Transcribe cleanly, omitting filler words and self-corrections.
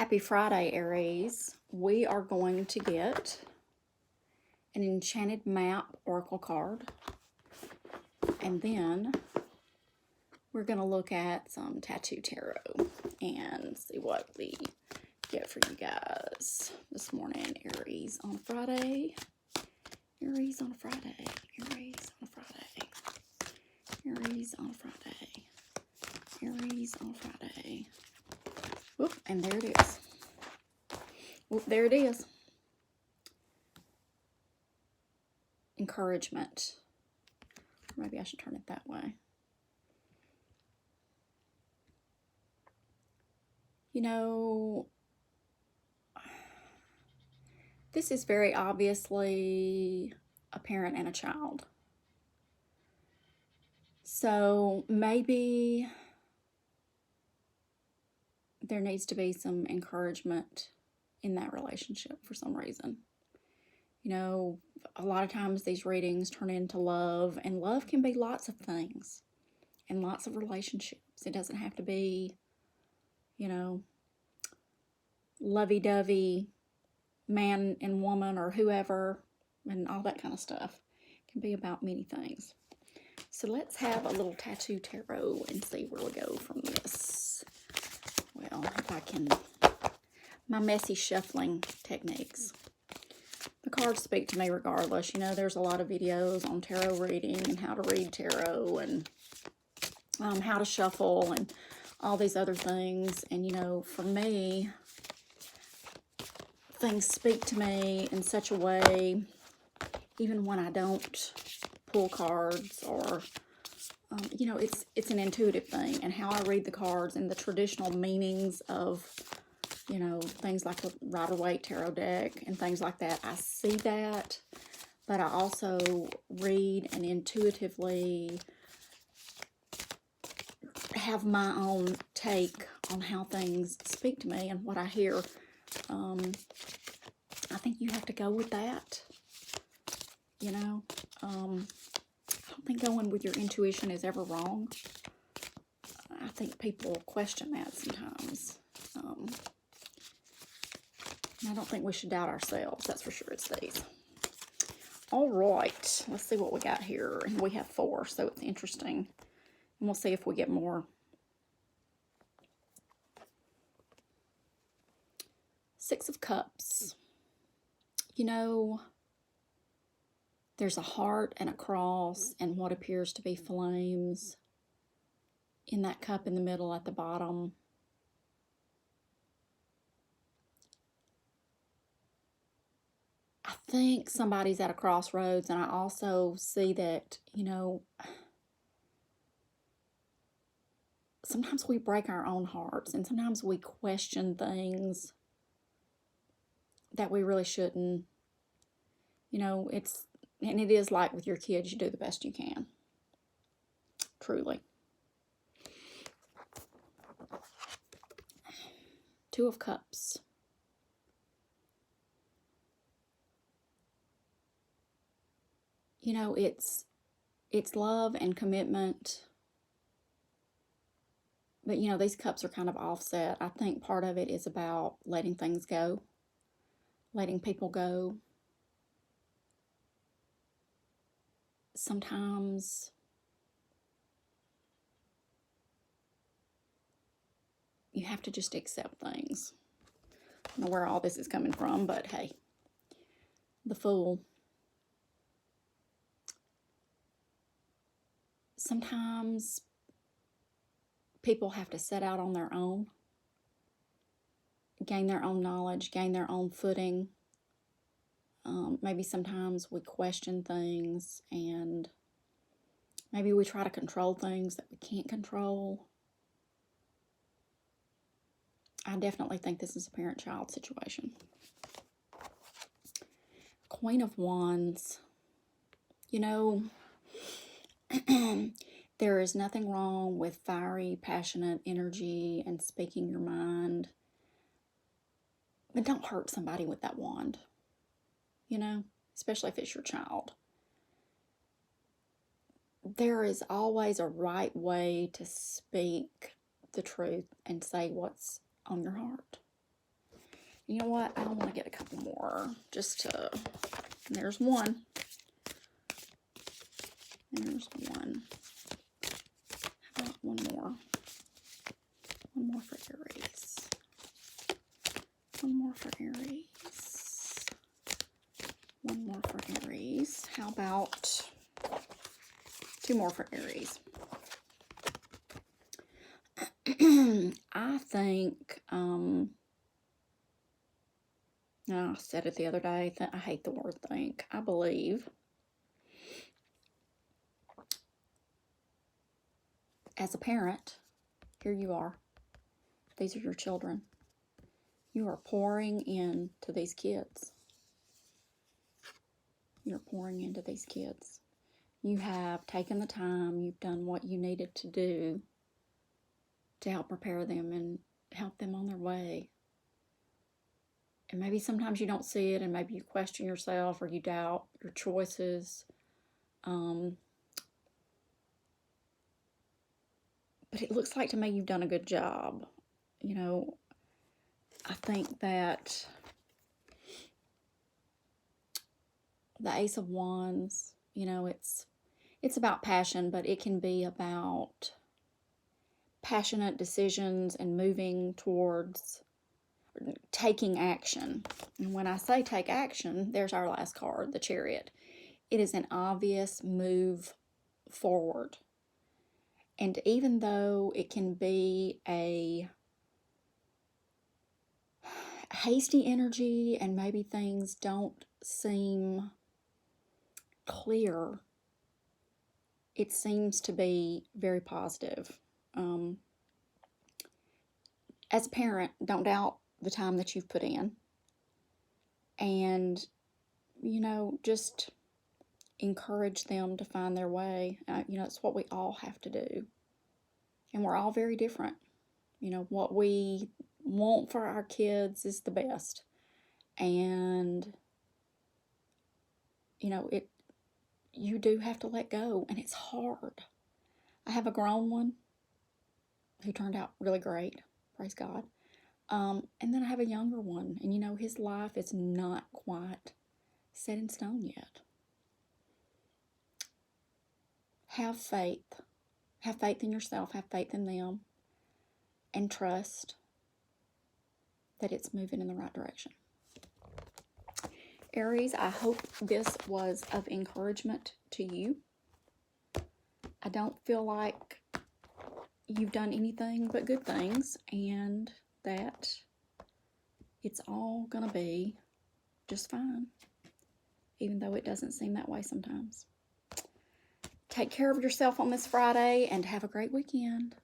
Happy Friday, Aries. We are going to get an Enchanted Map Oracle card. And then we're going to look at some Tattoo Tarot and see what we get for you guys this morning. Aries on Friday. Aries on Friday. Aries on Friday. Aries on Friday. Aries on Friday. Whoop, and there it is. Whoop, there it is. Encouragement. Maybe I should turn it that way. You know, this is very obviously a parent and a child. So maybe there needs to be some encouragement in that relationship for some reason. You know, a lot of times these readings turn into love, and love can be lots of things and lots of relationships. It doesn't have to be, you know, lovey-dovey man and woman or whoever and all that kind of stuff. It can be about many things. So let's have a little tattoo tarot and see where we go from this. Well, if I can, my messy shuffling techniques. The cards speak to me regardless. You know, there's a lot of videos on tarot reading and how to read tarot and how to shuffle and all these other things. And, you know, for me, things speak to me in such a way, even when I don't pull cards or, you know, it's an intuitive thing. And how I read the cards and the traditional meanings of, you know, things like a Rider-Waite tarot deck and things like that. I see that, but I also read and intuitively have my own take on how things speak to me and what I hear. I think you have to go with that, you know. I don't think going with your intuition is ever wrong. I think people question that sometimes. I don't think we should doubt ourselves. That's for sure. It's these. All right. Let's see what we got here. And we have 4, so it's interesting. And we'll see if we get more. 6 of Cups. You know, there's a heart and a cross and what appears to be flames in that cup in the middle at the bottom. I think somebody's at a crossroads, and I also see that, you know, sometimes we break our own hearts, and sometimes we question things that we really shouldn't. You know, it is like with your kids, you do the best you can. Truly. 2 of Cups. You know, it's love and commitment. But, you know, these cups are kind of offset. I think part of it is about letting things go, letting people go. Sometimes you have to just accept things. I don't know where all this is coming from, but hey, the Fool. Sometimes people have to set out on their own, gain their own knowledge, gain their own footing. Maybe sometimes we question things, and maybe we try to control things that we can't control. I definitely think this is a parent-child situation. Queen of Wands. You know, there is nothing wrong with fiery, passionate energy and speaking your mind. But don't hurt somebody with that wand, you know, especially if it's your child. There is always a right way to speak the truth and say what's on your heart. You know what? I want to get a couple more just to, and there's one. And there's one. How about one more? One more for Aries. One more for Aries. One more for Aries. How about two more for Aries? I think, I said it the other day, I hate the word think. I believe as a parent, here you are. These are your children. You are pouring into these kids. You're pouring into these kids. You have taken the time, you've done what you needed to do to help prepare them and help them on their way. And maybe sometimes you don't see it, and maybe you question yourself or you doubt your choices. But it looks like to me you've done a good job. You know, I think that the Ace of Wands, you know, it's about passion, but it can be about passionate decisions and moving towards taking action. And when I say take action, there's our last card, the Chariot. It is an obvious move forward. And even though it can be a hasty energy and maybe things don't seem clear, it seems to be very positive. As a parent, don't doubt the time that you've put in. And, you know, just encourage them to find their way. You know, it's what we all have to do. And we're all very different. You know, what we want for our kids is the best. And, you know, you do have to let go, and it's hard. I have a grown one who turned out really great, praise God. And then I have a younger one, and you know, his life is not quite set in stone yet. Have faith. Have faith in yourself, have faith in them, and trust that it's moving in the right direction. Aries, I hope this was of encouragement to you. I don't feel like you've done anything but good things, and that it's all going to be just fine, even though it doesn't seem that way sometimes. Take care of yourself on this Friday, and have a great weekend.